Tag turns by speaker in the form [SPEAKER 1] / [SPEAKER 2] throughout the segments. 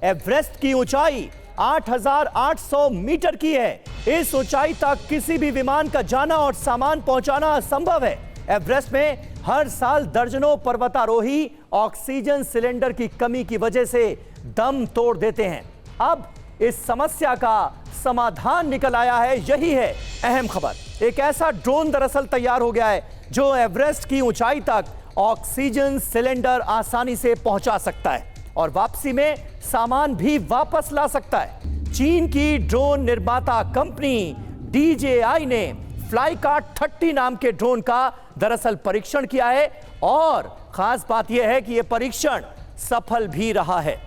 [SPEAKER 1] Everest की ऊंचाई 8,800 metre की है। इस ऊंचाई तक किसी भी विमान का जाना और सामान पहुंचाना असंभव है। एवरेस्ट में हर साल दर्जनों पर्वतारोही ऑक्सीजन सिलेंडर की कमी की वजह से दम तोड़ देते हैं। अब इस समस्या का समाधान निकल आया है। यही है अहम खबर। एक ऐसा ड्रोन दरअसल तैयार हो गया है जो एवरेस्ट की ऊंचाई तक ऑक्सीजन सिलेंडर आसानी से पहुंचा सकता है और वापसी में सामान भी वापस ला सकता है। चीन की ड्रोन निर्माता कंपनी DJI ने फ्लाईकार्ट 30 नाम के ड्रोन का दरअसल परीक्षण किया है और खास बात यह है कि यह परीक्षण सफल भी रहा है।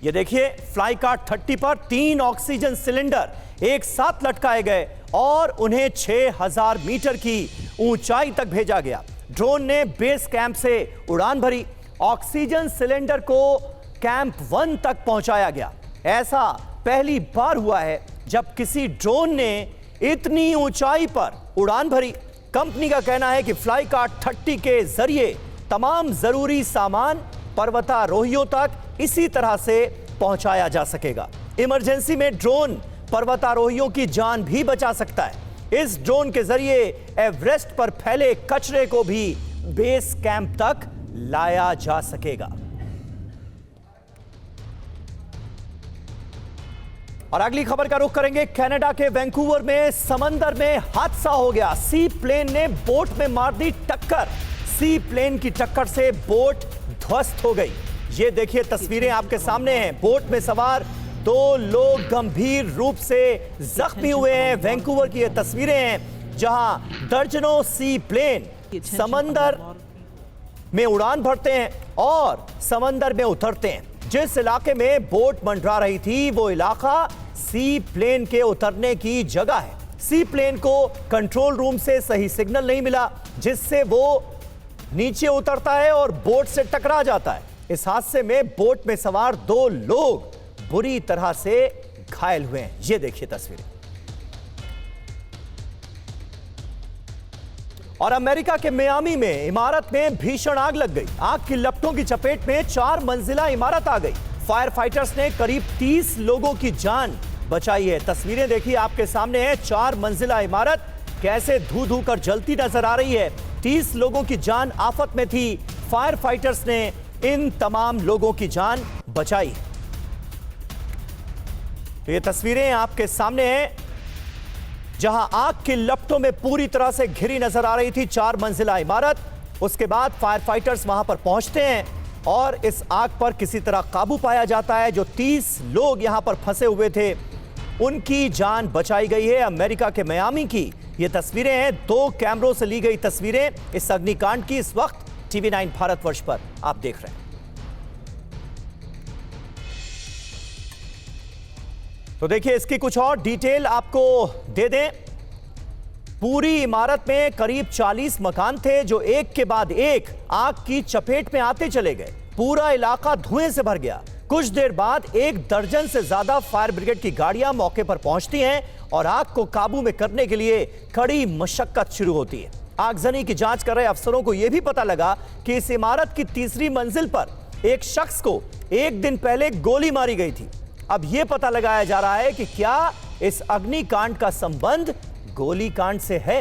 [SPEAKER 1] यह देखिए, फ्लाईकार्ट 30 पर 3 ऑक्सीजन सिलेंडर एक साथ लटकाए गए और उन्हें 6,000 मीटर की ऊंचाई तक भेजा गया। ड्रोन ने बेस कैंप से उड़ान भरी। ऑक्सीजन सिलेंडर को कैंप 1 तक पहुंचाया गया। ऐसा पहली बार हुआ है जब किसी ड्रोन ने इतनी ऊंचाई पर उड़ान भरी। कंपनी का कहना है कि फ्लाईकार्ट 30 के जरिए तमाम जरूरी सामान पर्वतारोहियों तक इसी तरह से पहुंचाया जा सकेगा। इमरजेंसी में ड्रोन पर्वतारोहियों की जान भी बचा सकता है। इस ड्रोन के जरिए एवरेस्ट पर फैले कचरे को भी बेस कैंप तक लाया जा सकेगा। और अगली खबर का रुख करेंगे। कनाडा के वैंकूवर में समंदर में हादसा हो गया। सी प्लेन ने बोट में मार दी टक्कर। सी प्लेन की टक्कर से बोट ध्वस्त हो गई। ये देखिए तस्वीरें आपके सामने हैं। बोट में सवार 2 लोग गंभीर रूप से जख्मी हुए हैं। वैंकूवर की ये तस्वीरें हैं जहां दर्जनों सी प्लेन समंदर में उड़ान भरते हैं और समंदर में उतरते हैं। जिस इलाके में बोट मंडरा रही थी वो इलाका सी प्लेन के उतरने की जगह है। सी प्लेन को कंट्रोल रूम से सही सिग्नल नहीं मिला, जिससे वो नीचे उतरता है और बोट से टकरा जाता है। इस हादसे में बोट में सवार 2 लोग बुरी तरह से घायल हुए हैं। ये देखिए तस्वीरें। और अमेरिका के मियामी में इमारत में भीषण आग लग गई। आग की लपटों की चपेट में 4 मंजिला इमारत आ गई। फायर फाइटर्स ने करीब 30 लोगों की जान बचाई है। तस्वीरें देखिए आपके सामने है। 4 मंजिला इमारत कैसे धू धू कर जलती नजर आ रही है। 30 लोगों की जान आफत में थी। फायर फाइटर्स ने इन तमाम लोगों की जान बचाई। तो ये तस्वीरें आपके सामने हैं जहां आग की लपटों में पूरी तरह से घिरी नजर आ रही थी 4 मंजिला इमारत। उसके बाद फायर फाइटर्स वहां पर पहुंचते हैं और इस आग पर किसी तरह काबू पाया जाता है। जो 30 लोग यहां पर फंसे हुए थे उनकी जान बचाई गई है। अमेरिका के मियामी की ये तस्वीरें हैं। 2 कैमरों से ली गई तस्वीरें इस अग्निकांड की इस वक्त TV9 भारतवर्ष पर आप देख रहे हैं। तो देखिए इसकी कुछ और डिटेल आपको दे दें। पूरी इमारत में करीब 40 मकान थे जो एक के बाद एक आग की चपेट में आते चले गए। पूरा इलाका धुएं से भर गया। कुछ देर बाद 1 दर्जन से ज्यादा फायर ब्रिगेड की गाड़ियां मौके पर पहुंचती हैं और आग को काबू में करने के लिए कड़ी मशक्कत शुरू होती है। आगजनी की जांच कर रहे अफसरों को यह भी पता लगा कि इस इमारत की 3री मंजिल पर एक शख्स को 1 दिन पहले गोली मारी गई थी। अब यह पता लगाया जा रहा है कि क्या इस अग्निकांड का संबंध गोलीकांड से है।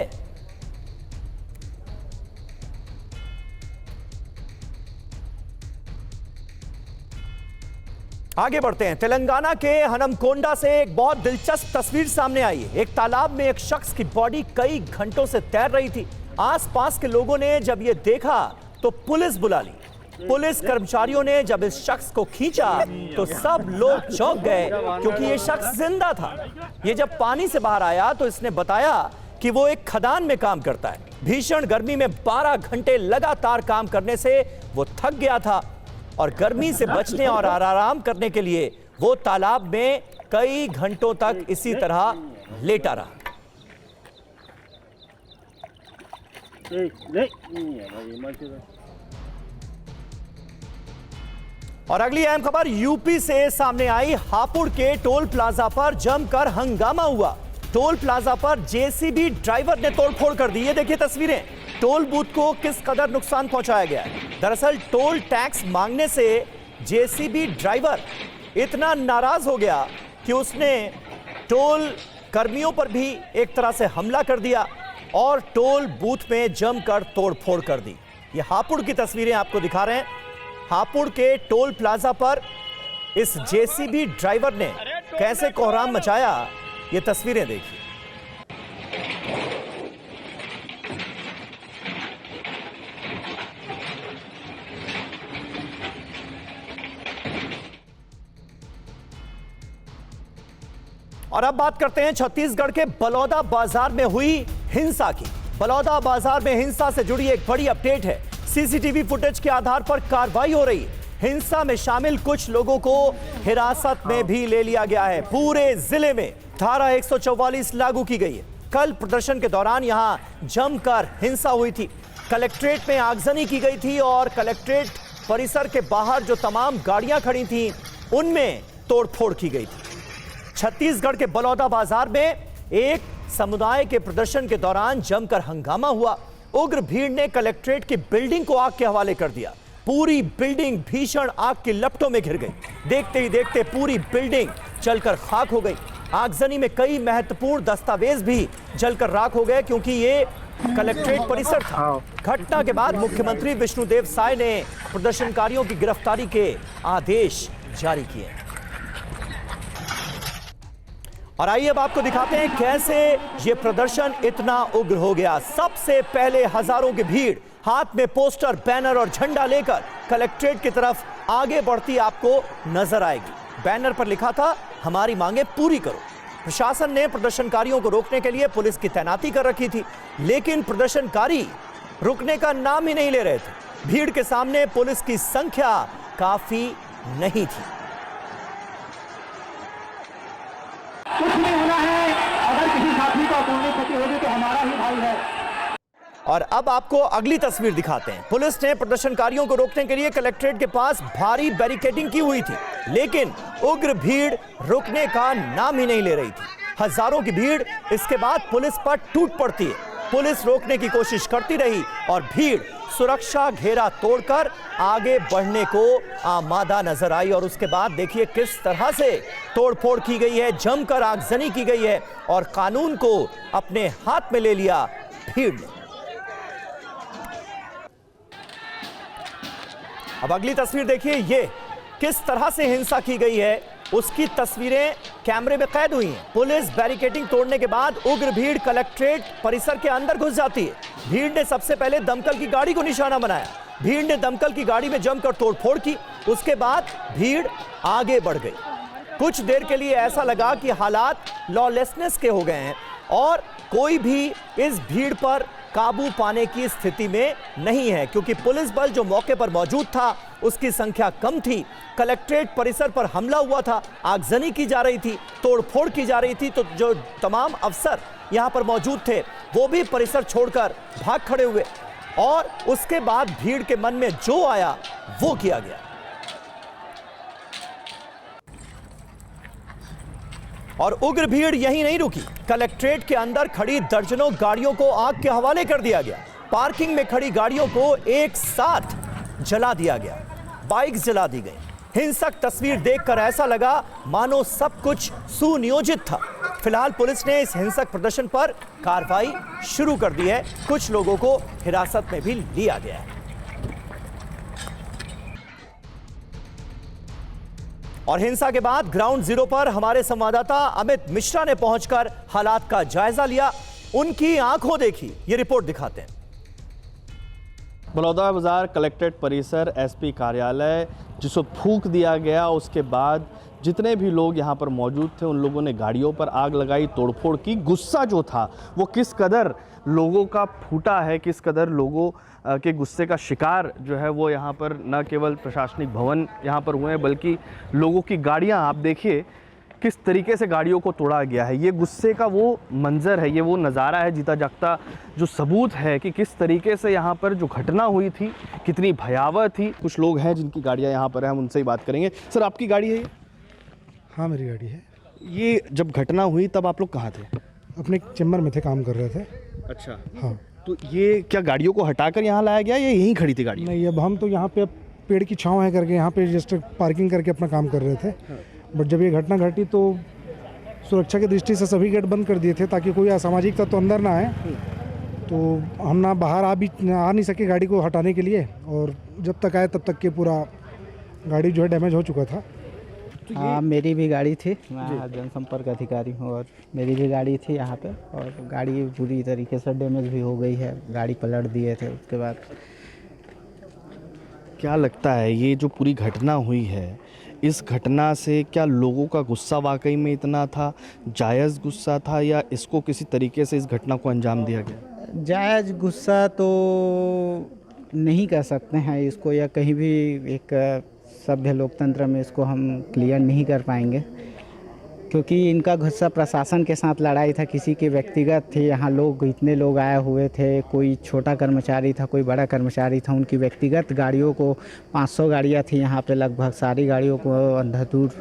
[SPEAKER 1] आगे बढ़ते हैं। तेलंगाना के हनमकोंडा से एक बहुत दिलचस्प तस्वीर सामने आई है। एक तालाब में एक शख्स की बॉडी कई घंटों से तैर रही थी। आसपास के लोगों ने जब यह देखा तो पुलिस बुला ली। पुलिस कर्मचारियों ने जब इस शख्स को खींचा तो सब लोग चौंक गए क्योंकि यह शख्स जिंदा था। यह जब पानी से बाहर आया तो इसने बताया कि वो एक खदान में काम करता है। भीषण गर्मी में 12 घंटे लगातार काम करने से वो थक गया था और गर्मी से बचने और आराम करने के लिए वो तालाब में कई घंटों तक इसी तरह लेटा रहा। और अगली अहम खबर यूपी से सामने आई। हापुड़ के टोल प्लाजा पर जमकर हंगामा हुआ। टोल प्लाजा पर जेसीबी ड्राइवर ने तोड़फोड़ कर दी। ये देखिए तस्वीरें। टोल बूथ को किस कदर नुकसान पहुंचाया गया है। दरअसल टोल टैक्स मांगने से जेसीबी ड्राइवर इतना नाराज हो गया कि उसने टोल कर्मियों पर भी एक तरह से हमला कर दिया और टोल बूथ में जमकर तोड़फोड़ कर दी। ये हापुड़ की तस्वीरें आपको दिखा रहे हैं। हापुड़ के टोल प्लाजा पर इस जेसीबी ड्राइवर ने कैसे कोहराम मचाया, ये तस्वीरें देखिए। और अब बात करते हैं छत्तीसगढ़ के बलौदा बाजार में हुई हिंसा की। बलौदा बाजार में हिंसा से जुड़ी एक बड़ी अपडेट है। सीसीटीवी फुटेज के आधार पर कार्रवाई हो रही है। हिंसा में शामिल कुछ लोगों को हिरासत में भी ले लिया गया है। पूरे जिले में धारा 144 लागू की गई है। कल प्रदर्शन के दौरान यहां जमकर हिंसा हुई थी। कलेक्ट्रेट में आगजनी की गई थी और कलेक्ट्रेट परिसर के बाहर जो तमाम गाड़ियां खड़ी थी उनमें तोड़फोड़ की गई थी। छत्तीसगढ़ के बलौदा बाजार में एक समुदाय के प्रदर्शन के दौरान जमकर हंगामा हुआ। उग्र भीड़ ने कलेक्ट्रेट की बिल्डिंग को आग के हवाले कर दिया। पूरी बिल्डिंग भीषण आग की लपटों में घिर गई। देखते ही देखते पूरी बिल्डिंग जलकर खाक हो गई। आगजनी में कई महत्वपूर्ण दस्तावेज भी जलकर राख हो गए क्योंकि ये कलेक्ट्रेट परिसर था। घटना के बाद मुख्यमंत्री विष्णुदेव साय ने प्रदर्शनकारियों की गिरफ्तारी के आदेश जारी किए। और आइए अब आपको दिखाते हैं कैसे ये प्रदर्शन इतना उग्र हो गया। सबसे पहले हजारों की भीड़ हाथ में पोस्टर, बैनर और झंडा लेकर कलेक्ट्रेट की तरफ आगे बढ़ती आपको नजर आएगी। बैनर पर लिखा था, हमारी मांगे पूरी करो। प्रशासन ने प्रदर्शनकारियों को रोकने के लिए पुलिस की तैनाती कर रखी थी, लेकिन प्रदर्शनकारी रुकने का नाम ही नहीं ले रहे थे। भीड़ के सामने पुलिस की संख्या काफी नहीं थी।
[SPEAKER 2] कुछ नहीं होना है, अगर किसी साथी को अपूर्णी क्षति होगी तो हमारा ही भाई है।
[SPEAKER 1] और अब आपको अगली तस्वीर दिखाते हैं। पुलिस ने प्रदर्शनकारियों को रोकने के लिए कलेक्ट्रेट के पास भारी बैरिकेडिंग की हुई थी, लेकिन उग्र भीड़ रुकने का नाम ही नहीं ले रही थी। हजारों की भीड़ इसके बाद पुलिस पर टूट पड़ती है। पुलिस रोकने की कोशिश करती रही और भीड़ सुरक्षा घेरा तोड़कर आगे बढ़ने को आमादा नजर आई। और उसके बाद देखिए किस तरह से तोड़फोड़ की गई है, जमकर आगजनी की गई है और कानून को अपने हाथ में ले लिया भीड़ ने। अब अगली तस्वीर देखिए, ये किस तरह से हिंसा की गई है उसकी तस्वीरें कैमरे में कैद हुई हैं। पुलिस बैरिकेडिंग तोड़ने के बाद उग्र भीड़ कलेक्ट्रेट परिसर के अंदर घुस जाती है। भीड़ ने सबसे पहले दमकल की गाड़ी को निशाना बनाया। भीड़ ने दमकल की गाड़ी में जमकर तोड़फोड़ की। उसके बाद भीड़ आगे बढ़ गई। कुछ देर के लिए ऐसा लगा कि हालात लॉलेसनेस के हो गए हैं और कोई भी इस भीड़ पर काबू पाने की स्थिति में नहीं है, क्योंकि पुलिस बल जो मौके पर मौजूद था उसकी संख्या कम थी। कलेक्ट्रेट परिसर पर हमला हुआ था, आगजनी की जा रही थी, तोड़फोड़ की जा रही थी, तो जो तमाम अफसर यहां पर मौजूद थे वो भी परिसर छोड़कर भाग खड़े हुए और उसके बाद भीड़ के मन में जो आया वो किया गया। और उग्र भीड़ यहीं नहीं रुकी। कलेक्ट्रेट के अंदर खड़ी दर्जनों गाड़ियों को आग के हवाले कर दिया गया। पार्किंग में खड़ी गाड़ियों को एक साथ जला दिया गया, बाइक्स जला दी गई। हिंसक तस्वीर देखकर ऐसा लगा मानो सब कुछ सुनियोजित था। फिलहाल पुलिस ने इस हिंसक प्रदर्शन पर कार्रवाई शुरू कर दी है। कुछ लोगों को हिरासत में भी लिया गया है। और हिंसा के बाद ग्राउंड जीरो पर हमारे संवाददाता अमित मिश्रा ने पहुंचकर हालात का जायजा लिया, उनकी आंखों देखी। ये रिपोर्ट दिखाते हैं।
[SPEAKER 3] बलौदा बाजार कलेक्ट्रेट परिसर, एसपी कार्यालय जिसको फूंक दिया गया, उसके बाद जितने भी लोग यहाँ पर मौजूद थे उन लोगों ने गाड़ियों पर आग लगाई, तोड़फोड़ की। गुस्सा जो था वो किस कदर लोगों का फूटा है, किस कदर लोगों के गुस्से का शिकार जो है वो यहाँ पर न केवल प्रशासनिक भवन यहाँ पर हुए हैं बल्कि लोगों की गाड़ियाँ आप देखिए किस तरीके से गाड़ियों को तोड़ा गया है। ये गुस्से का वो मंजर है, ये वो नज़ारा है, जीता जागता जो सबूत है कि किस तरीके से यहाँ पर जो घटना हुई थी कितनी भयावह थी। कुछ लोग हैं जिनकी गाड़ियाँ यहाँ पर हैं, हम उनसे ही बात करेंगे। सर, आपकी गाड़ी है ये?
[SPEAKER 4] हाँ, मेरी गाड़ी है।
[SPEAKER 3] ये जब घटना हुई तब आप लोग कहाँ थे?
[SPEAKER 4] अपने चैम्बर में थे, काम कर रहे थे।
[SPEAKER 3] अच्छा,
[SPEAKER 4] हाँ।
[SPEAKER 3] तो ये क्या गाड़ियों को हटाकर यहाँ लाया गया या यहीं खड़ी थी गाड़ी?
[SPEAKER 4] नहीं, अब हम तो यहाँ पे पेड़ की छांव है करके यहाँ पे जस्ट पार्किंग करके अपना काम कर रहे थे। बट जब ये घटना घटी तो सुरक्षा की दृष्टि से सभी गेट बंद कर दिए थे ताकि कोई असामाजिक तत्व तो अंदर ना आए। तो हम ना बाहर आ नहीं सके गाड़ी को हटाने के लिए, और जब तक आए तब तक के पूरा गाड़ी जो है डैमेज हो चुका था।
[SPEAKER 5] हाँ, मेरी भी गाड़ी थी, मैं जनसंपर्क अधिकारी हूँ और मेरी भी गाड़ी थी यहाँ पे, और गाड़ी पूरी तरीके से डैमेज भी हो गई है, गाड़ी पलट दिए थे उसके बाद।
[SPEAKER 3] क्या लगता है ये जो पूरी घटना हुई है, इस घटना से क्या लोगों का गुस्सा वाकई में इतना था, जायज़ गुस्सा था, या इसको किसी तरीके से इस घटना को अंजाम दिया गया?
[SPEAKER 5] जायज़ गुस्सा तो नहीं कह सकते हैं इसको, या कहीं भी एक सभ्य लोकतंत्र में इसको हम क्लियर नहीं कर पाएंगे, क्योंकि इनका गुस्सा प्रशासन के साथ लड़ाई था, किसी के व्यक्तिगत थे। यहाँ लोग इतने लोग आए हुए थे, कोई छोटा कर्मचारी था, कोई बड़ा कर्मचारी था, उनकी व्यक्तिगत गाड़ियों को 500 गाड़ियाँ थी यहाँ पे, लगभग सारी गाड़ियों को अंधाधुंध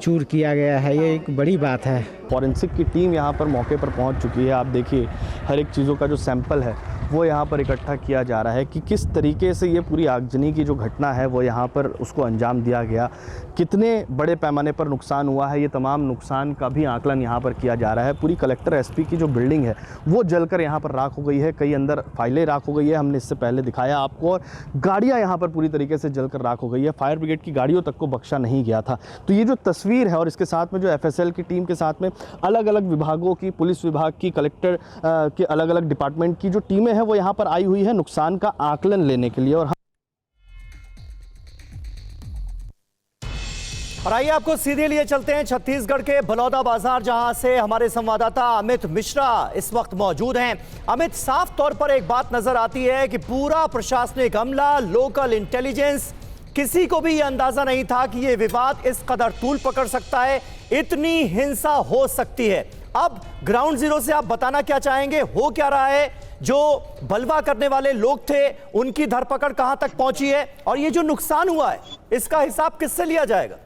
[SPEAKER 5] चूर किया गया है। ये एक बड़ी बात है।
[SPEAKER 3] फॉरेंसिक की टीम यहाँ पर मौके पर पहुँच चुकी है। आप देखिए हर एक चीज़ों का जो सैंपल है वो यहाँ पर इकट्ठा किया जा रहा है कि किस तरीके से ये पूरी आगजनी की जो घटना है वो यहाँ पर उसको अंजाम दिया गया, कितने बड़े पैमाने पर नुकसान हुआ है, ये तमाम नुकसान का भी आकलन यहाँ पर किया जा रहा है। पूरी कलेक्टर एसपी की जो बिल्डिंग है वो जलकर यहाँ पर राख हो गई है, कई अंदर फाइलें राख हो गई है, हमने इससे पहले दिखाया आपको, और गाड़ियाँ यहाँ पर पूरी तरीके से जलकर राख हो गई है। फायर ब्रिगेड की गाड़ियों तक को बख्शा नहीं गया था। तो ये जो तस्वीर है, और इसके साथ में जो एफएसएल की टीम के साथ में अलग अलग विभागों की, पुलिस विभाग की, कलेक्टर के अलग अलग डिपार्टमेंट की जो टीमें हैं वो यहाँ पर आई हुई है नुकसान का आकलन लेने के लिए।
[SPEAKER 1] और आइए आपको सीधे लिए चलते हैं छत्तीसगढ़ के बलौदा बाजार, जहां से हमारे संवाददाता अमित मिश्रा इस वक्त मौजूद हैं। अमित, साफ तौर पर एक बात नजर आती है कि पूरा प्रशासनिक अमला, लोकल इंटेलिजेंस, किसी को भी यह अंदाजा नहीं था कि यह विवाद इस कदर तूल पकड़ सकता है, इतनी हिंसा हो सकती है। अब ग्राउंड जीरो से आप बताना क्या चाहेंगे, हो क्या रहा है? जो बलवा करने वाले लोग थे उनकी धरपकड़ कहां तक पहुंची है, और ये जो नुकसान हुआ है इसका हिसाब किससे लिया जाएगा?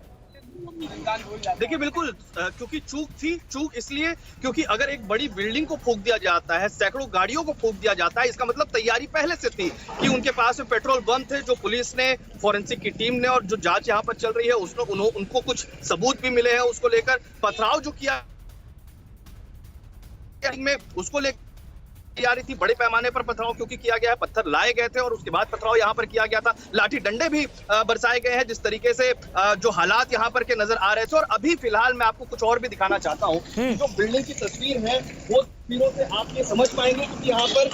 [SPEAKER 6] देखिए बिल्कुल, क्योंकि चूक इसलिए क्योंकि अगर एक बड़ी बिल्डिंग को फूंक दिया जाता है, सैकड़ों गाड़ियों को फूंक दिया जाता है, इसका मतलब तैयारी पहले से थी कि उनके पास में पेट्रोल बम थे, जो पुलिस ने, फॉरेंसिक की टीम ने, और जो जांच यहाँ पर चल रही है उसने उनको कुछ सबूत भी मिले हैं। उसको लेकर पथराव जो किया में उसको लेकर आ रही थी, बड़े पैमाने पर पथराव क्योंकि किया गया है, पत्थर लाए गए थे और उसके बाद पथराव यहाँ पर किया गया था, लाठी डंडे भी बरसाए गए हैं, जिस तरीके से जो हालात यहाँ पर के नजर आ रहे थे। और अभी फिलहाल मैं आपको कुछ और भी दिखाना चाहता हूँ। जो बिल्डिंग की तस्वीर है वो तस्वीरों से आप ये समझ पाएंगे कि यहाँ पर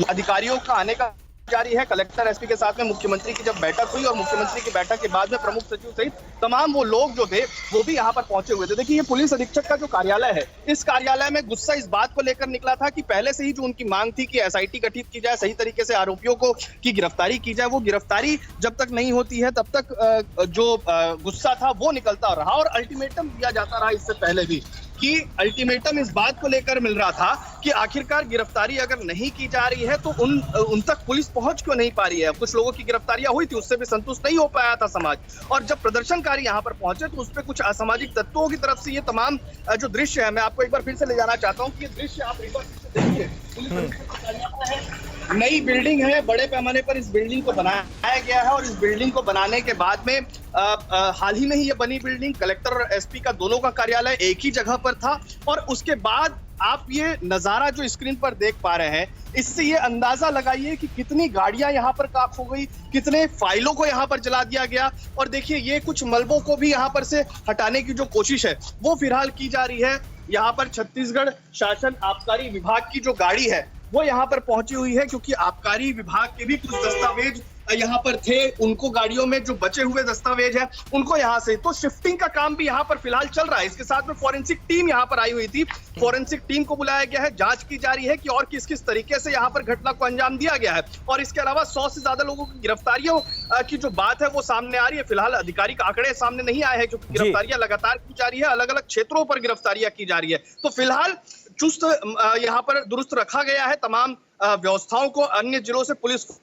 [SPEAKER 6] अधिकारियों का आने का जारी है। कलेक्टर एसपी के साथ में मुख्यमंत्री की जब बैठक हुई, और मुख्यमंत्री की बैठक के बाद में प्रमुख सचिव सहित तमाम वो लोग जो थे वो भी यहाँ पर पहुंचे हुए थे। देखिए, ये पुलिस अधीक्षक का जो कार्यालय है, इस कार्यालय में गुस्सा इस बात को लेकर निकला था कि पहले से ही जो उनकी मांग थी कि एसआईटी गठित की जाए, सही तरीके से आरोपियों को की गिरफ्तारी की जाए, वो गिरफ्तारी जब तक नहीं होती है तब तक जो गुस्सा था वो निकलता रहा। और अल्टीमेटम दिया जाता रहा इससे पहले भी, कि अल्टीमेटम इस बात को लेकर मिल रहा था कि आखिरकार गिरफ्तारी अगर नहीं की जा रही है तो उन तक पुलिस पहुंच क्यों नहीं पा रही है। कुछ लोगों की गिरफ्तारियां हुई थी, उससे भी संतुष्ट नहीं हो पाया था समाज, और जब प्रदर्शनकारी यहां पर पहुंचे तो उस पर कुछ असामाजिक तत्वों की तरफ से ये तमाम जो दृश्य है, मैं आपको एक बार फिर से ले जाना चाहता हूं कि ये दृश्य आप एक बार देखिए। नई बिल्डिंग है, बड़े पैमाने पर इस बिल्डिंग को बनाया गया है, और इस बिल्डिंग को बनाने के बाद में हाल ही में ही ये बनी बिल्डिंग, कलेक्टर और एसपी का दोनों का कार्यालय एक ही जगह पर था। और उसके बाद आप ये नजारा जो स्क्रीन पर देख पा रहे हैं, इससे ये अंदाजा लगाइए कि कितनी गाड़ियां यहाँ पर खाक हो गई, कितने फाइलों को यहाँ पर जला दिया गया। और देखिए, ये कुछ मलबों को भी यहाँ पर से हटाने की जो कोशिश है वो फिलहाल की जा रही है। यहाँ पर छत्तीसगढ़ शासन आबकारी विभाग की जो गाड़ी है वो यहाँ पर पहुंची हुई है, क्योंकि आबकारी विभाग के भी कुछ दस्तावेज यहाँ पर थे, उनको गाड़ियों में जो बचे हुए दस्तावेज हैं उनको यहाँ से, तो शिफ्टिंग का काम भी यहाँ पर फिलहाल चल रहा है। इसके साथ में फॉरेंसिक टीम यहाँ पर आई हुई थी, फॉरेंसिक टीम को बुलाया गया है, जांच की जा रही है कि और किस किस तरीके से यहाँ पर घटना को अंजाम दिया गया है। और इसके अलावा 100 से ज्यादा लोगों की गिरफ्तारियों की जो बात है वो सामने आ रही है। फिलहाल आधिकारिक आंकड़े सामने नहीं आए हैं, क्योंकि गिरफ्तारियां लगातार की जा रही है, अलग अलग क्षेत्रों पर गिरफ्तारियां की जा रही है। तो फिलहाल चुस्त यहाँ पर दुरुस्त रखा गया है तमाम व्यवस्थाओं को, अन्य जिलों से पुलिस को।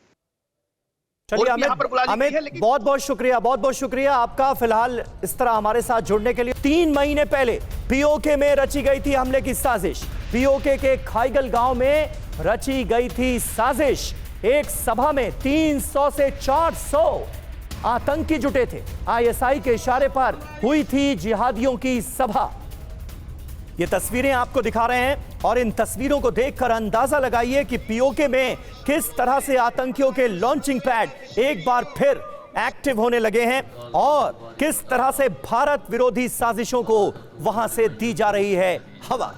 [SPEAKER 1] चलिए अमित, बहुत बहुत शुक्रिया आपका फिलहाल इस तरह हमारे साथ जुड़ने के लिए। 3 महीने पहले पीओके में रची गई थी हमले की साजिश, पीओके के खाईगल गांव में रची गई थी साजिश। एक सभा में 300 से 400 आतंकी जुटे थे। आईएसआई के इशारे पर हुई थी जिहादियों की सभा। ये तस्वीरें आपको दिखा रहे हैं और इन तस्वीरों को देखकर अंदाजा लगाइए कि पीओके में किस तरह से आतंकियों के लॉन्चिंग पैड एक बार फिर एक्टिव होने लगे हैं और किस तरह से भारत विरोधी साजिशों को वहां से दी जा रही है हवा।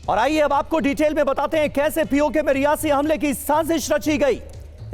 [SPEAKER 1] और आइए अब आपको डिटेल में बताते हैं कैसे पीओके में रियासी हमले की साजिश रची गई।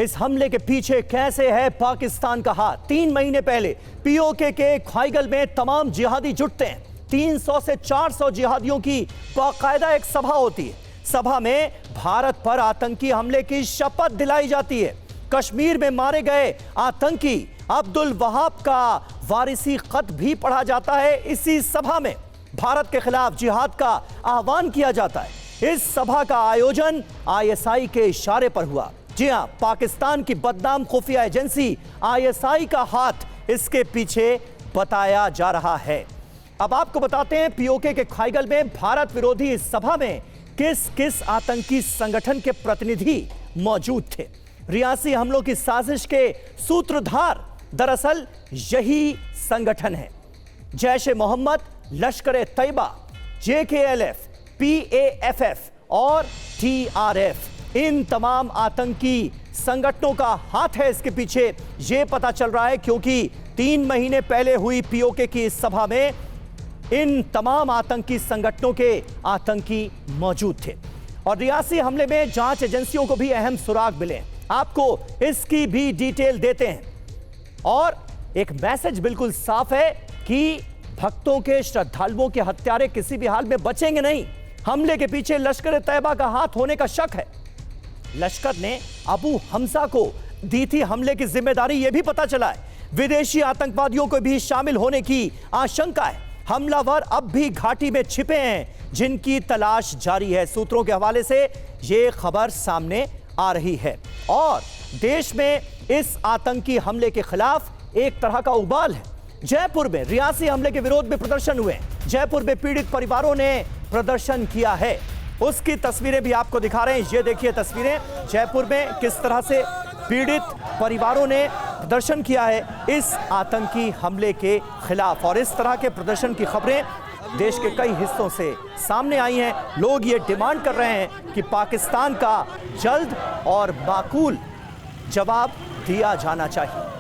[SPEAKER 1] इस हमले के पीछे कैसे है पाकिस्तान का हाथ। 3 महीने पहले पीओके के खाईगल में तमाम जिहादी जुटते हैं। 300 से 400 जिहादियों की बाकायदा एक सभा होती है। सभा में भारत पर आतंकी हमले की शपथ दिलाई जाती है। कश्मीर में मारे गए आतंकी अब्दुल वहाब का वारिसी खत भी पढ़ा जाता है। इसी सभा में भारत के खिलाफ जिहाद का आह्वान किया जाता है। इस सभा का आयोजन आईएसआई के इशारे पर हुआ। जी हां, पाकिस्तान की बदनाम खुफिया एजेंसी आईएसआई का हाथ इसके पीछे बताया जा रहा है। अब आपको बताते हैं पीओके के खाईगल में भारत विरोधी इस सभा में किस किस आतंकी संगठन के प्रतिनिधि मौजूद थे। रियासी हमलों की साजिश के सूत्रधार दरअसल यही संगठन है। जैश ए मोहम्मद, लश्कर तैयबा, जेकेएलएफ, पीएएफएफ और टीआरएफ, इन तमाम आतंकी संगठनों का हाथ है इसके पीछे। यह पता चल रहा है क्योंकि 3 महीने पहले हुई पीओके की इस सभा में इन तमाम आतंकी संगठनों के आतंकी मौजूद थे। और रियासी हमले में जांच एजेंसियों को भी अहम सुराग मिले। आपको इसकी भी डिटेल देते हैं। और एक मैसेज बिल्कुल साफ है कि भक्तों के, श्रद्धालुओं के हत्यारे किसी भी हाल में बचेंगे नहीं। हमले के पीछे लश्कर तैयबा का हाथ होने का शक है। लश्कर ने अबू हमजा को दी थी हमले की जिम्मेदारी, यह भी पता चला है। विदेशी आतंकवादियों को भी शामिल होने की आशंका है। हमलावर अब भी घाटी में छिपे हैं जिनकी तलाश जारी है। सूत्रों के हवाले से यह खबर सामने आ रही है और देश में इस आतंकी हमले के खिलाफ एक तरह का उबाल है। जयपुर में रियासी हमले के विरोध में प्रदर्शन हुए। जयपुर में पीड़ित परिवारों ने प्रदर्शन किया है, उसकी तस्वीरें भी आपको दिखा रहे हैं। ये देखिए तस्वीरें जयपुर में किस तरह से पीड़ित परिवारों ने प्रदर्शन किया है इस आतंकी हमले के खिलाफ। और इस तरह के प्रदर्शन की खबरें देश के कई हिस्सों से सामने आई हैं। लोग ये डिमांड कर रहे हैं कि पाकिस्तान का जल्द और माकूल जवाब दिया जाना चाहिए।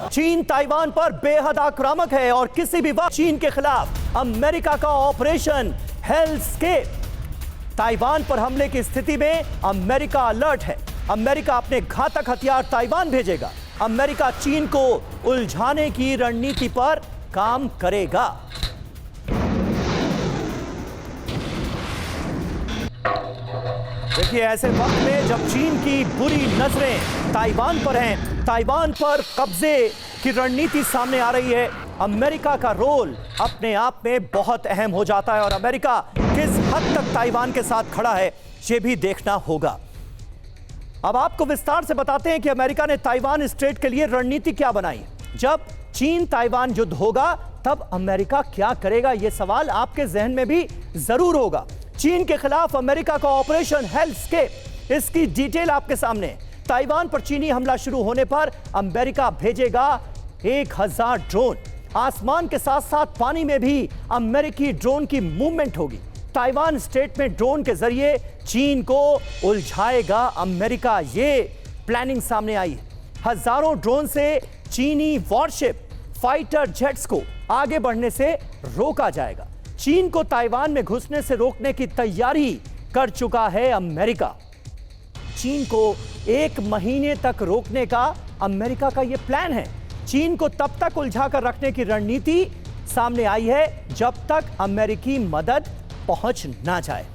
[SPEAKER 1] चीन ताइवान पर बेहद आक्रामक है और किसी भी वक्त चीन के खिलाफ अमेरिका का ऑपरेशन हेलस्केप। ताइवान पर हमले की स्थिति में अमेरिका अलर्ट है। अमेरिका अपने घातक हथियार ताइवान भेजेगा। अमेरिका चीन को उलझाने की रणनीति पर काम करेगा। देखिए, ऐसे वक्त में जब चीन की बुरी नजरें ताइवान पर हैं, ताइवान पर कब्जे की रणनीति सामने आ रही है, अमेरिका का रोल अपने आप में बहुत अहम हो जाता है। और अमेरिका किस हद तक ताइवान के साथ खड़ा है ये भी देखना होगा। अब आपको विस्तार से बताते हैं कि अमेरिका ने ताइवान स्ट्रेट के लिए रणनीति क्या बनाई। जब चीन ताइवान युद्ध होगा तब अमेरिका क्या करेगा, यह सवाल आपके जहन में भी जरूर होगा। चीन के खिलाफ अमेरिका का ऑपरेशन हेलस्केप, इसकी डिटेल आपके सामने। ताइवान पर चीनी हमला शुरू होने पर अमेरिका भेजेगा 1000 ड्रोन। आसमान के साथ साथ पानी में भी अमेरिकी ड्रोन की मूवमेंट होगी। ताइवान स्ट्रेट में ड्रोन के जरिए चीन को उलझाएगा अमेरिका, ये प्लानिंग सामने आई है। हजारों ड्रोन से चीनी वॉरशिप, फाइटर जेट्स को आगे बढ़ने से रोका जाएगा। चीन को ताइवान में घुसने से रोकने की तैयारी कर चुका है अमेरिका। चीन को 1 महीने तक रोकने का अमेरिका का यह प्लान है। चीन को तब तक उलझा कर रखने की रणनीति सामने आई है जब तक अमेरिकी मदद पहुंच ना जाए।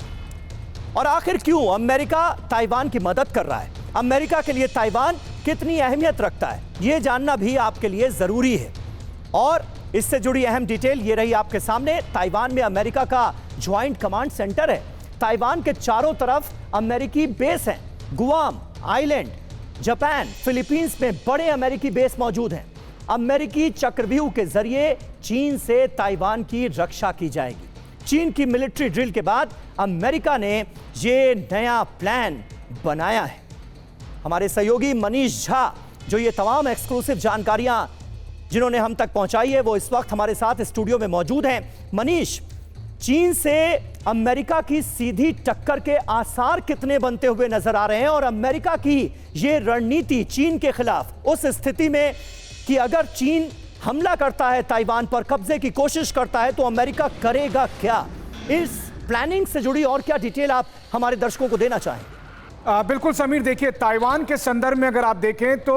[SPEAKER 1] और आखिर क्यों अमेरिका ताइवान की मदद कर रहा है? अमेरिका के लिए ताइवान कितनी अहमियत रखता है, यह जानना भी आपके लिए जरूरी है। और इससे जुड़ी अहम डिटेल ये रही आपके सामने। ताइवान में अमेरिका का ज्वाइंट कमांड सेंटर है। ताइवान के चारों तरफ अमेरिकी बेस हैं। गुआम आइलैंड, जापान, फिलीपींस में बड़े अमेरिकी बेस मौजूद हैं। अमेरिकी चक्रव्यूह के जरिए चीन से ताइवान की रक्षा की जाएगी। चीन की मिलिट्री ड्रिल के बाद अमेरिका ने ये नया प्लान बनाया है। हमारे सहयोगी मनीष झा जो ये तमाम एक्सक्लूसिव जानकारियां जिन्होंने हम तक पहुंचाई है वो इस वक्त हमारे साथ स्टूडियो में मौजूद हैं। मनीष, चीन से अमेरिका की सीधी टक्कर के आसार कितने बनते हुए नजर आ रहे हैं और अमेरिका की ये रणनीति चीन के खिलाफ उस स्थिति में कि अगर चीन हमला करता है, ताइवान पर कब्जे की कोशिश करता है, तो अमेरिका करेगा क्या? इस प्लानिंग से जुड़ी और क्या डिटेल आप हमारे दर्शकों को देना चाहें?
[SPEAKER 7] बिल्कुल समीर, देखिए ताइवान के संदर्भ में अगर आप देखें तो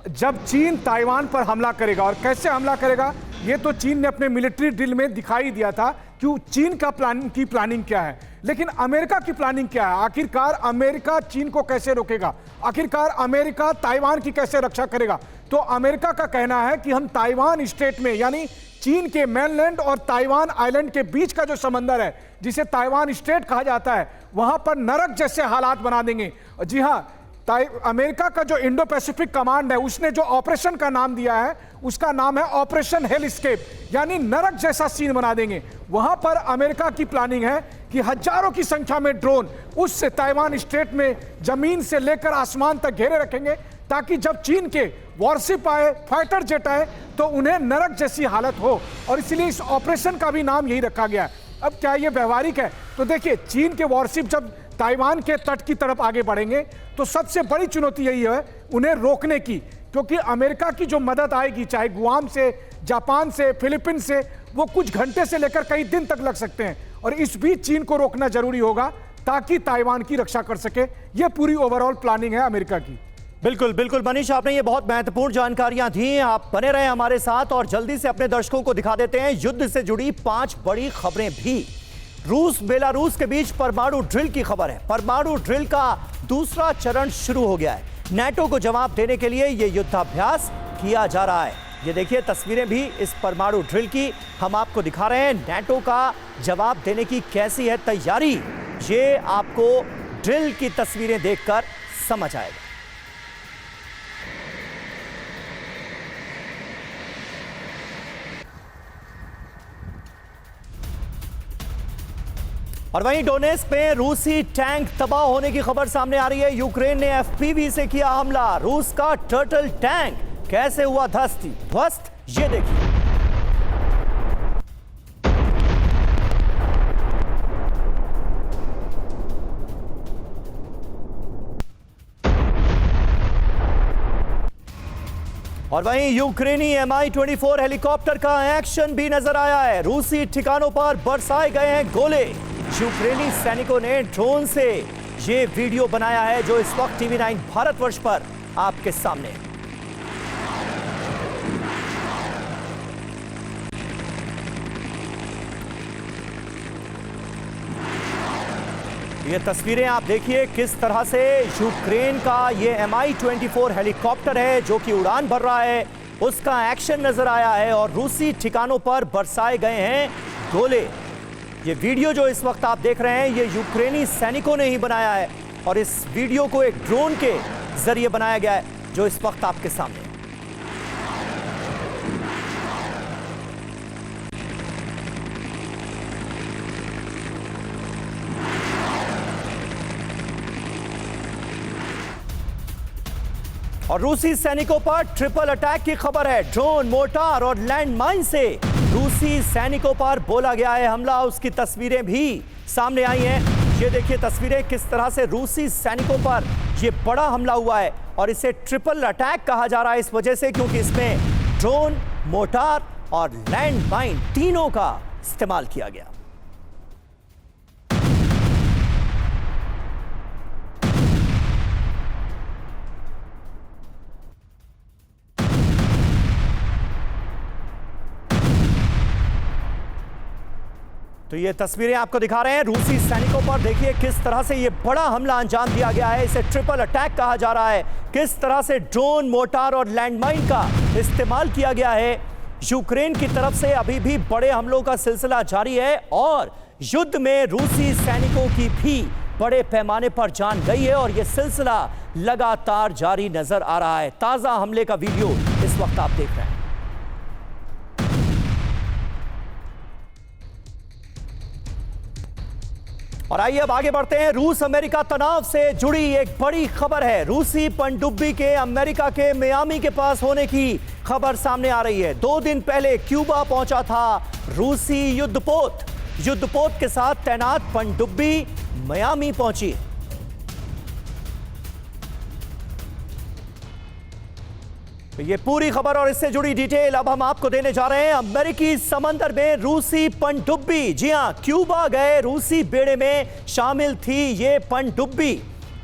[SPEAKER 7] जब चीन ताइवान पर हमला करेगा और कैसे हमला करेगा ये तो चीन ने अपने मिलिट्री ड्रिल में दिखाई दिया था कि चीन का प्लानिंग क्या है। लेकिन अमेरिका की प्लानिंग क्या है? आखिरकार अमेरिका चीन को कैसे रोकेगा? आखिरकार अमेरिका ताइवान की कैसे रक्षा करेगा? तो अमेरिका का कहना है कि हम ताइवान स्टेट में यानी चीन के मेनलैंड और ताइवान आइलैंड के बीच का जो समंदर है जिसे ताइवान स्टेट कहा जाता है वहां पर नरक जैसे हालात बना देंगे। जी हां, अमेरिका का जो इंडो पैसिफिक कमांड है उसने जो ऑपरेशन का नाम दिया है उसका नाम है ऑपरेशन हेल एस्केप, यानी नरक जैसा सीन बना देंगे। वहां पर अमेरिका की प्लानिंग है कि हजारों की संख्या में ड्रोन उस ताइवान स्टेट में जमीन से लेकर आसमान तक घेरे रखेंगे ताकि जब चीन के वॉरशिप आए, फाइटर जेट आए तो उन्हें नरक जैसी हालत हो, और इसलिए इस ऑपरेशन का भी नाम यही रखा गया है। अब क्या ये व्यवहारिक है? तो देखिए, चीन के वॉरशिप जब ताइवान के तट की तरफ आगे बढ़ेंगे तो सबसे बड़ी चुनौती यही है उन्हें रोकने की, क्योंकि अमेरिका की जो मदद आएगी चाहे गुआम से, जापान से, फिलीपींस से, वो कुछ घंटे से लेकर कई दिन तक लग सकते हैं, और इस बीच चीन को रोकना जरूरी होगा ताकि ताइवान की रक्षा कर सके। ये पूरी ओवरऑल प्लानिंग है अमेरिका की।
[SPEAKER 1] बिल्कुल बिल्कुल मनीष, आपने ये बहुत महत्वपूर्ण जानकारियां दी। आप बने रहे हमारे साथ और जल्दी से अपने दर्शकों को दिखा देते हैं युद्ध से जुड़ी 5 बड़ी खबरें भी। रूस बेलारूस के बीच परमाणु ड्रिल की खबर है। परमाणु ड्रिल का दूसरा चरण शुरू हो गया है। नाटो को जवाब देने के लिए यह युद्धाभ्यास किया जा रहा है। ये देखिए तस्वीरें भी इस परमाणु ड्रिल की हम आपको दिखा रहे हैं। नाटो का जवाब देने की कैसी है तैयारी, ये आपको ड्रिल की तस्वीरें देखकर समझ आएगा। और वहीं डोनेस्क में रूसी टैंक तबाह होने की खबर सामने आ रही है। यूक्रेन ने एफपीवी से किया हमला। रूस का टर्टल टैंक कैसे हुआ ध्वस्त, ये देखिए। और वहीं यूक्रेनी Mi-24 हेलीकॉप्टर का एक्शन भी नजर आया है। रूसी ठिकानों पर बरसाए गए हैं गोले। यूक्रेनी सैनिकों ने ड्रोन से ये वीडियो बनाया है जो इस वक्त TV9 भारतवर्ष पर आपके सामने है। ये तस्वीरें आप देखिए किस तरह से यूक्रेन का ये Mi-24 हेलीकॉप्टर है जो कि उड़ान भर रहा है, उसका एक्शन नजर आया है और रूसी ठिकानों पर बरसाए गए हैं गोले। ये वीडियो जो इस वक्त आप देख रहे हैं ये यूक्रेनी सैनिकों ने ही बनाया है और इस वीडियो को एक ड्रोन के जरिए बनाया गया है जो इस वक्त आपके सामने है। और रूसी सैनिकों पर ट्रिपल अटैक की खबर है। ड्रोन, मोर्टार और लैंडमाइन से रूसी सैनिकों पर बोला गया है हमला। उसकी तस्वीरें भी सामने आई हैं। ये देखिए तस्वीरें किस तरह से रूसी सैनिकों पर ये बड़ा हमला हुआ है और इसे ट्रिपल अटैक कहा जा रहा है इस वजह से क्योंकि इसमें ड्रोन, मोर्टार और लैंडमाइन तीनों का इस्तेमाल किया गया। तो ये तस्वीरें आपको दिखा रहे हैं रूसी सैनिकों पर। देखिए किस तरह से ये बड़ा हमला अंजाम दिया गया है, इसे ट्रिपल अटैक कहा जा रहा है। किस तरह से ड्रोन, मोर्टार और लैंडमाइन का इस्तेमाल किया गया है यूक्रेन की तरफ से अभी भी बड़े हमलों का सिलसिला जारी है और युद्ध में रूसी सैनिकों की भी बड़े पैमाने पर जान गई है और यह सिलसिला लगातार जारी नजर आ रहा है। ताजा हमले का वीडियो इस वक्त आप देख रहे हैं। और आइए अब आगे बढ़ते हैं। रूस अमेरिका तनाव से जुड़ी एक बड़ी खबर है। रूसी पनडुब्बी के अमेरिका के मियामी के पास होने की खबर सामने आ रही है। 2 दिन पहले क्यूबा पहुंचा था रूसी युद्धपोत। युद्धपोत के साथ तैनात पनडुब्बी मियामी पहुंची। ये पूरी खबर और इससे जुड़ी डिटेल अब हम आपको देने जा रहे हैं। अमेरिकी समंदर में रूसी पनडुब्बी, जी हां, क्यूबा गए रूसी बेड़े में शामिल थी ये पनडुब्बी।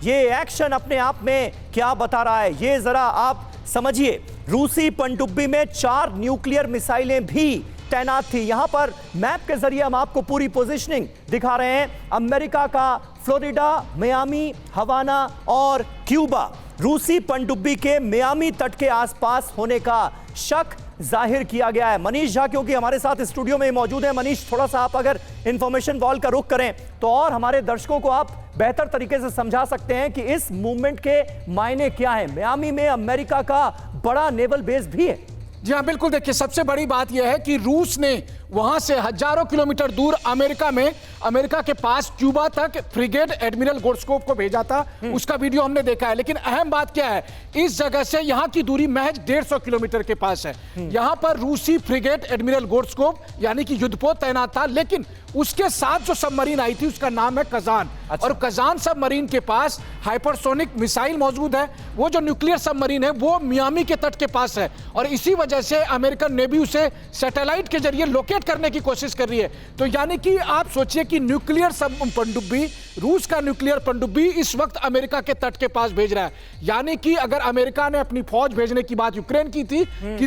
[SPEAKER 1] ये एक्शन अपने आप में क्या बता रहा है, ये जरा आप समझिए। रूसी पनडुब्बी में 4 न्यूक्लियर मिसाइलें भी तैनात थी। यहां पर मैप के जरिए हम आपको पूरी पोजीशनिंग दिखा रहे हैं। अमेरिका का फ्लोरिडा, मियामी, हवाना और क्यूबा रूसी पनडुब्बी के मियामी तट के आसपास होने का शक जाहिर किया गया है। मनीष झा क्योंकि हमारे साथ स्टूडियो में मौजूद है। मनीष, थोड़ा सा आप अगर इंफॉर्मेशन वॉल का रुख करें तो और हमारे दर्शकों को आप बेहतर तरीके से समझा सकते हैं कि इस मूवमेंट के मायने क्या है। मियामी में अमेरिका का बड़ा नेवल बेस भी है।
[SPEAKER 7] जी हाँ, बिल्कुल। देखिए, सबसे बड़ी बात यह है कि रूस ने वहां से हजारों किलोमीटर दूर अमेरिका के पास क्यूबा तक फ्रिगेट एडमिरल गोर्स्कोव को भेजा था। उसका वीडियो हमने देखा है। लेकिन अहम बात क्या है, इस जगह से यहां की दूरी महज 150 किलोमीटर के पास है। यहां पर रूसी फ्रिगेट एडमिरल गोर्स्कोव यानी कि युद्धपोत तैनात था। लेकिन उसके साथ जो सबमरीन आई थी उसका नाम है कजान। और कजान सबमरीन के पास हाइपरसोनिक मिसाइल मौजूद है। वो जो न्यूक्लियर सबमरीन है वो मियामी के तट के पास है और इसी वजह से अमेरिकन नेवी उसे सैटेलाइट के जरिए लोकेट करने की कोशिश कर रही है। तो यानी कि आप सोचिए कि न्यूक्लियर पनडुब्बी, रूस का न्यूक्लियर पनडुब्बी इस वक्त अमेरिका के तट के पास भेज रहा है। यानी कि अगर अमेरिका ने अपनी फौज भेजने की बात यूक्रेन की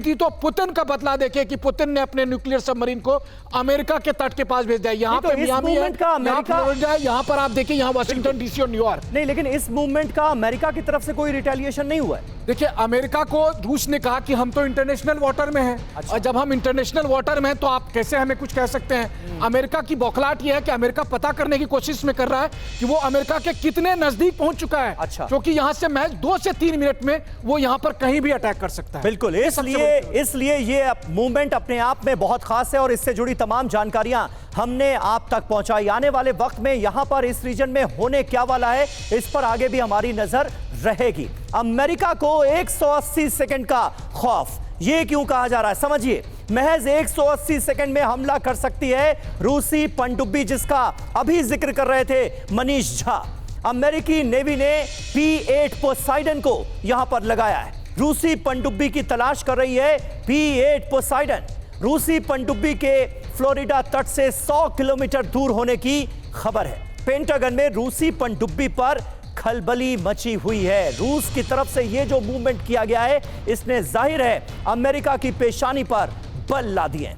[SPEAKER 7] थी तो पुतिन का बदला देखे कि पुतिन ने अपने न्यूक्लियर सबमरीन को अमेरिका के तट के पास भेज दिया। यहाँ पे मियामी है, यहाँ पर आप देखिए, यहाँ वाशिंगटन डीसी और न्यूयॉर्क।
[SPEAKER 1] नहीं, लेकिन इस मूवमेंट का अमेरिका की तरफ से कोई रिटेलिएशन नहीं हुआ है।
[SPEAKER 7] देखिए, अमेरिका को रूस ने कहा कि हम तो इंटरनेशनल वाटर में हैं। और जब हम इंटरनेशनल वाटर में हैं तो आप कैसे हमें कुछ कह सकते हैं। अमेरिका की बौखलाहट यह है कि अमेरिका पता करने की कोशिश में कर रहा है कि वो अमेरिका के कितने नजदीक पहुंच चुका है। क्योंकि यहां से महज 2 से 3 मिनट में वो यहां पर कहीं भी अटैक कर सकता है।
[SPEAKER 1] बिल्कुल, इसलिए ये मूवमेंट अपने आप में बहुत खास है और इससे जुड़ी तमाम जानकारियां हमने आप तक पहुंचाई। आने वाले वक्त में यहां पर इस रीजन में होने क्या वाला है, इस पर आगे भी हमारी नजर रहेगी। अमेरिका को 180 सेकंड का खौफ, ये क्यों कहा जा रहा है समझिए। महज 180 सेकंड में हमला कर सकती है रूसी पनडुब्बी, जिसका अभी जिक्र कर रहे थे मनीष झा। अमेरिकी नेवी ने P-8 पोसाइडन को यहां पर लगाया है। रूसी पनडुब्बी की तलाश कर रही है P-8 पोसाइडन। रूसी पनडुब्बी के फ्लोरिडा तट से 100 किलोमीटर दूर होने की खबर है। पेंटागन में रूसी पनडुब्बी पर खलबली मची हुई है। रूस की तरफ से यह जो मूवमेंट किया गया है, इसने जाहिर है अमेरिका की पेशानी पर बल ला दिए।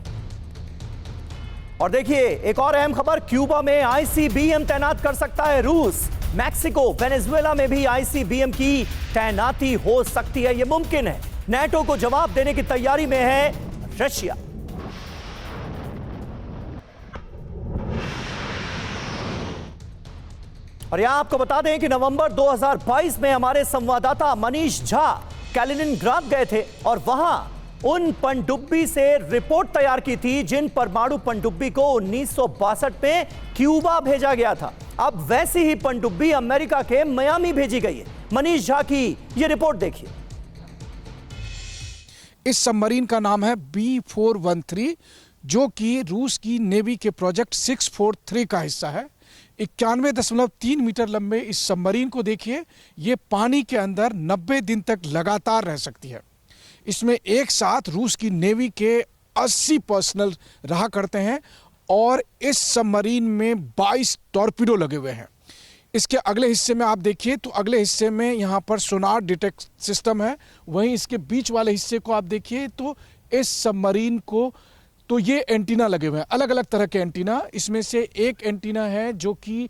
[SPEAKER 1] और देखिए, एक और अहम खबर, क्यूबा में ICBM तैनात कर सकता है रूस। मैक्सिको, वेनेजुएला में भी ICBM की तैनाती हो सकती है, यह मुमकिन है। नेटो को जवाब देने की तैयारी में है रशिया। और यहां आपको बता दें कि नवंबर 2022 में हमारे संवाददाता मनीष झा कैलिनिनग्राद गए थे और वहां उन पनडुब्बी से रिपोर्ट तैयार की थी जिन परमाणु पनडुब्बी को 1962 में क्यूबा भेजा गया था। अब वैसी ही पनडुब्बी अमेरिका के मियामी भेजी गई है। मनीष झा की यह रिपोर्ट देखिए।
[SPEAKER 8] इस सबमरीन का नाम है B413, जो कि रूस की नेवी के प्रोजेक्ट 643 का हिस्सा है। 91.3 मीटर लंबे इस सबमरीन को देखिए, ये पानी के अंदर 90 दिन तक लगातार रह सकती है। इसमें एक साथ रूस की नेवी के 80 पर्सनल रहा करते हैं और इस सबमरीन में 22 टॉर्पीडो लगे हुए हैं। इसके अगले हिस्से में आप देखिए तो अगले हिस्से में यहाँ पर सोनार डिटेक्ट सिस्टम है। वहीं इसके बीच वाले हिस्से को आप देखिए तो इस सबमरीन को तो ये एंटीना लगे हुए हैं, अलग अलग तरह के एंटीना। इसमें से एक एंटीना है जो कि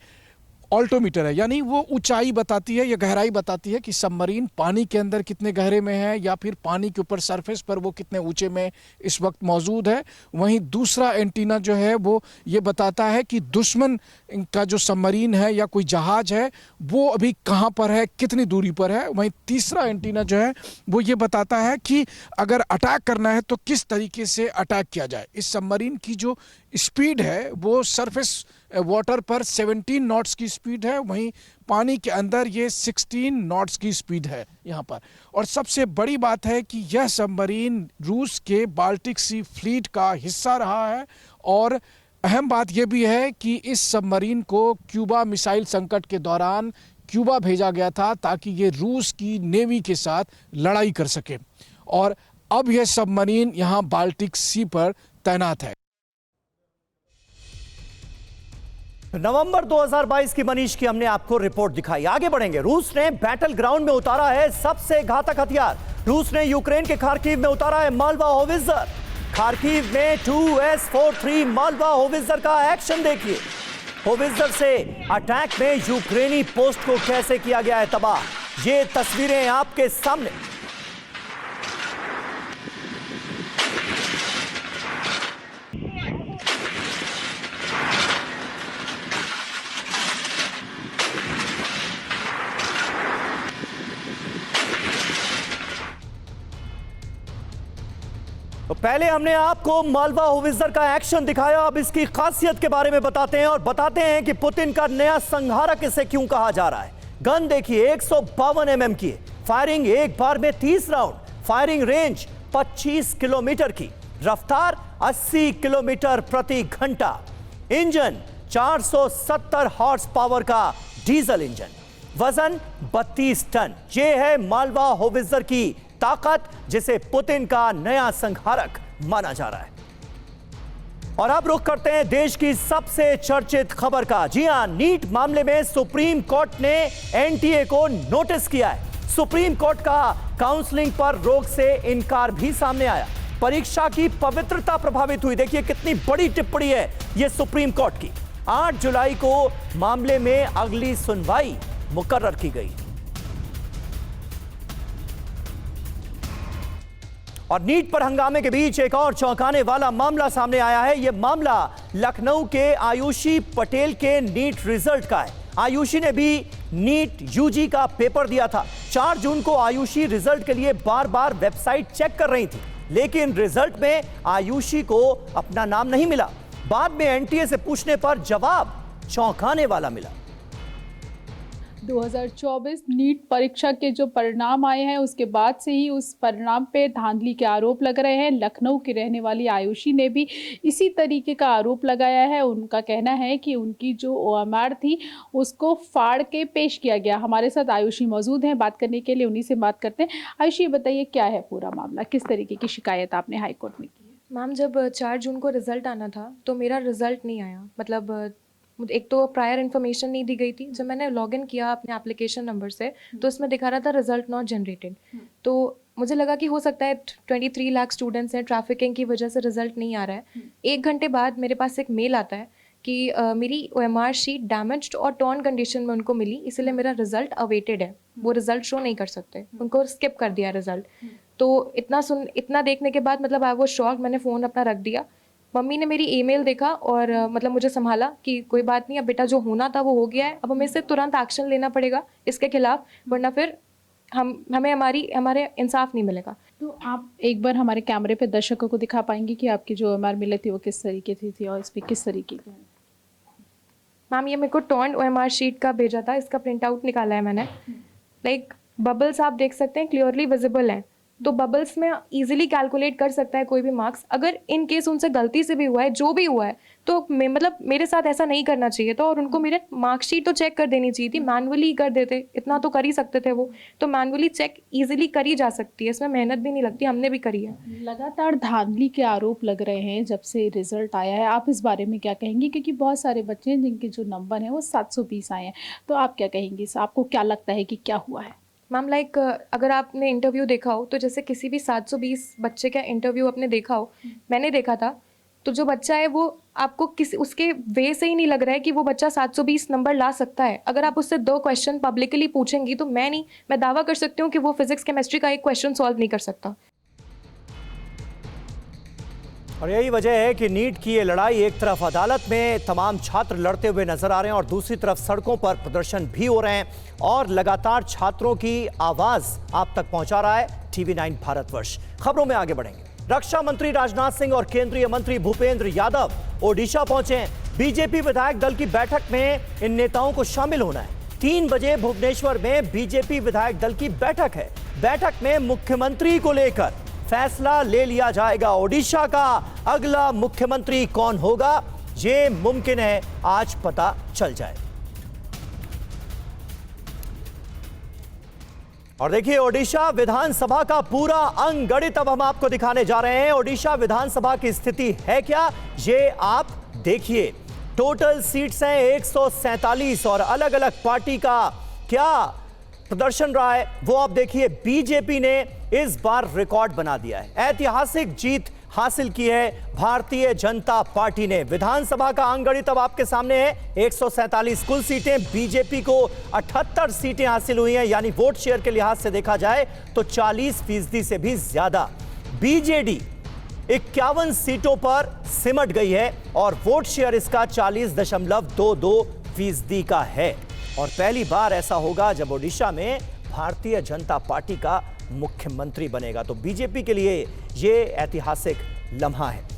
[SPEAKER 8] ऑल्टोमीटर है, यानी वो ऊंचाई बताती है या गहराई बताती है कि सबमरीन पानी के अंदर कितने गहरे में है या फिर पानी के ऊपर सरफेस पर वो कितने ऊंचे में इस वक्त मौजूद है। वहीं दूसरा एंटीना जो है वो ये बताता है कि दुश्मन का जो सबमरीन है या कोई जहाज है वो अभी कहाँ पर है, कितनी दूरी पर है। वहीं तीसरा एंटीना जो है वो ये बताता है कि अगर अटैक करना है तो किस तरीके से अटैक किया जाए। इस सबमरीन की जो स्पीड है वो सरफेस वाटर पर 17 नॉट्स की स्पीड है, वहीं पानी के अंदर ये 16 नॉट्स की स्पीड है यहाँ पर। और सबसे बड़ी बात है कि यह सबमरीन रूस के बाल्टिक सी फ्लीट का हिस्सा रहा है। और अहम बात यह भी है कि इस सबमरीन को क्यूबा मिसाइल संकट के दौरान क्यूबा भेजा गया था ताकि ये रूस की नेवी के साथ लड़ाई कर सके। और अब यह सबमरीन यहाँ बाल्टिक सी पर तैनात है।
[SPEAKER 1] नवंबर 2022 की मनीष की हमने आपको रिपोर्ट दिखाई। आगे बढ़ेंगे। रूस ने बैटल ग्राउंड में उतारा है सबसे घातक हथियार। रूस ने यूक्रेन के खार्किव में उतारा है मालवा होवित्जर। खार्किव में 2S43 मालवा होवित्जर का एक्शन देखिए। होवित्जर से अटैक में यूक्रेनी पोस्ट को कैसे किया गया है तबाह। ये तस्वीरें आपके सामने। तो पहले हमने आपको मालवा होवित्जर का एक्शन दिखाया, अब इसकी खासियत के बारे में बताते हैं और बताते हैं कि पुतिन का नया संहारक इसे क्यों कहा जा रहा है। गन देखिए 152 mm की है, फायरिंग एक बार में 30 राउंड, फायरिंग रेंज 25 किलोमीटर की, रफ्तार 80 किलोमीटर प्रति घंटा, इंजन 470 हॉर्स पावर का डीजल इंजन, वजन 32 टन। यह है मालवा होवित्जर की ताकत जिसे पुतिन का नया संहारक माना जा रहा है। और अब रुख करते हैं देश की सबसे चर्चित खबर का। जी हां, नीट मामले में सुप्रीम कोर्ट ने एनटीए को नोटिस किया है। सुप्रीम कोर्ट का काउंसलिंग पर रोक से इनकार भी सामने आया। परीक्षा की पवित्रता प्रभावित हुई। देखिए कितनी बड़ी टिप्पणी है यह सुप्रीम कोर्ट की। 8 जुलाई को मामले में अगली सुनवाई मुकर्रर की गई। और नीट पर हंगामे के बीच एक और चौंकाने वाला मामला सामने आया है। यह मामला लखनऊ के आयुषी पटेल के नीट रिजल्ट का है। आयुषी ने भी नीट यूजी का पेपर दिया था। 4 जून को आयुषी रिजल्ट के लिए बार बार वेबसाइट चेक कर रही थी, लेकिन रिजल्ट में आयुषी को अपना नाम नहीं मिला। बाद में एनटीए से पूछने पर जवाब चौंकाने वाला मिला।
[SPEAKER 9] 2024 नीट परीक्षा के जो परिणाम आए हैं उसके बाद से ही उस परिणाम पे धांधली के आरोप लग रहे हैं। लखनऊ की रहने वाली आयुषी ने भी इसी तरीके का आरोप लगाया है। उनका कहना है कि उनकी जो OMR थी उसको फाड़ के पेश किया गया। हमारे साथ आयुषी मौजूद हैं, बात करने के लिए उन्हीं से बात करते हैं। आयुषी बताइए क्या है पूरा मामला, किस तरीके की शिकायत आपने हाईकोर्ट में की है?
[SPEAKER 10] मैम, जब 4 जून को रिज़ल्ट आना था तो मेरा रिज़ल्ट नहीं आया। मतलब एक तो प्रायर इन्फॉर्मेशन नहीं दी गई थी। जब मैंने लॉगिन किया अपने एप्लीकेशन नंबर से तो उसमें दिखा रहा था रिजल्ट नॉट जनरेटेड। तो मुझे लगा कि हो सकता है 23 लाख स्टूडेंट्स हैं, ट्रैफिकिंग की वजह से रिजल्ट नहीं आ रहा है। 1 घंटे बाद मेरे पास एक मेल आता है कि मेरी OMR शीट डैमेज्ड और टॉर्न कंडीशन में उनको मिली, इसलिए मेरा रिजल्ट अवेटेड है, वो रिजल्ट शो नहीं कर सकते, उनको स्किप कर दिया रिजल्ट। तो इतना देखने के बाद मतलब आई वाज शॉक्ड। मैंने फ़ोन अपना रख दिया। मम्मी ने मेरी ईमेल देखा और मतलब मुझे संभाला कि कोई बात नहीं, अब बेटा जो होना था वो हो गया है, अब हमें इससे तुरंत एक्शन लेना पड़ेगा इसके खिलाफ, वरना फिर हमें हमारे इंसाफ नहीं मिलेगा।
[SPEAKER 9] तो आप एक बार हमारे कैमरे पे दर्शकों को दिखा पाएंगे कि आपकी जो OMR मिली थी वो किस तरीके की थी और इस पर किस तरीके की?
[SPEAKER 10] मैम, ये मेरे को टॉर्न OMR शीट का भेजा था, इसका प्रिंट आउट निकाला है मैंने। लाइक बबल्स आप देख सकते हैं क्लियरली विजिबल हैं, तो बबल्स में इजीली कैलकुलेट कर सकता है कोई भी मार्क्स। अगर इन केस उनसे गलती से भी हुआ है, जो भी हुआ है, तो मतलब मेरे साथ ऐसा नहीं करना चाहिए था और उनको मेरे मार्कशीट तो चेक कर देनी चाहिए थी। मैनुअली कर देते, इतना तो कर ही सकते थे वो। तो मैनुअली चेक इजीली करी जा सकती है, इसमें मेहनत भी नहीं लगती, हमने भी करी है।
[SPEAKER 9] लगातार धांधली के आरोप लग रहे हैं जब से रिजल्ट आया है, आप इस बारे में क्या कहेंगी? क्योंकि बहुत सारे बच्चे हैं जिनके जो नंबर हैं वो 720 आए हैं, तो आप क्या कहेंगी? आपको क्या लगता है कि क्या हुआ है?
[SPEAKER 10] मैम, लाइक अगर आपने इंटरव्यू देखा हो तो जैसे किसी भी 720 बच्चे का इंटरव्यू आपने देखा हो, मैंने देखा था, तो जो बच्चा है वो आपको किसी उसके वे से ही नहीं लग रहा है कि वो बच्चा 720 नंबर ला सकता है। अगर आप उससे 2 क्वेश्चन पब्लिकली पूछेंगी तो मैं दावा कर सकती हूँ कि वो फिजिक्स केमिस्ट्री का एक क्वेश्चन सॉल्व नहीं कर सकता।
[SPEAKER 1] और यही वजह है कि नीट की ये लड़ाई, एक तरफ अदालत में तमाम छात्र लड़ते हुए नजर आ रहे हैं और दूसरी तरफ सड़कों पर प्रदर्शन भी हो रहे हैं और लगातार छात्रों की आवाज आप तक पहुंचा रहा है TV9 भारतवर्ष। खबरों में आगे बढ़ेंगे। रक्षा मंत्री राजनाथ सिंह और केंद्रीय मंत्री भूपेंद्र यादव ओडिशा पहुंचे हैं। बीजेपी विधायक दल की बैठक में इन नेताओं को शामिल होना है। 3 बजे भुवनेश्वर में बीजेपी विधायक दल की बैठक है। बैठक में मुख्यमंत्री को लेकर फैसला ले लिया जाएगा। ओडिशा का अगला मुख्यमंत्री कौन होगा, ये मुमकिन है आज पता चल जाए। और देखिए, ओडिशा विधानसभा का पूरा अंग गणित अब हम आपको दिखाने जा रहे हैं। ओडिशा विधानसभा की स्थिति है क्या, ये आप देखिए। टोटल सीट्स हैं 147 और अलग अलग पार्टी का क्या प्रदर्शन रहा है वो आप देखिए। बीजेपी ने इस बार रिकॉर्ड बना दिया है, ऐतिहासिक जीत हासिल की है भारतीय जनता पार्टी ने। विधानसभा का अंगगणित अब आपके सामने है। 147 कुल सीटें, बीजेपी को 78 सीटें हासिल हुई हैं, यानी वोट शेयर के लिहाज से देखा जाए तो 40% से भी ज्यादा। बीजेडी 51 सीटों पर सिमट गई है और वोट शेयर इसका 40.22% का है। और पहली बार ऐसा होगा जब ओडिशा में भारतीय जनता पार्टी का मुख्यमंत्री बनेगा, तो बीजेपी के लिए यह ऐतिहासिक लम्हा है।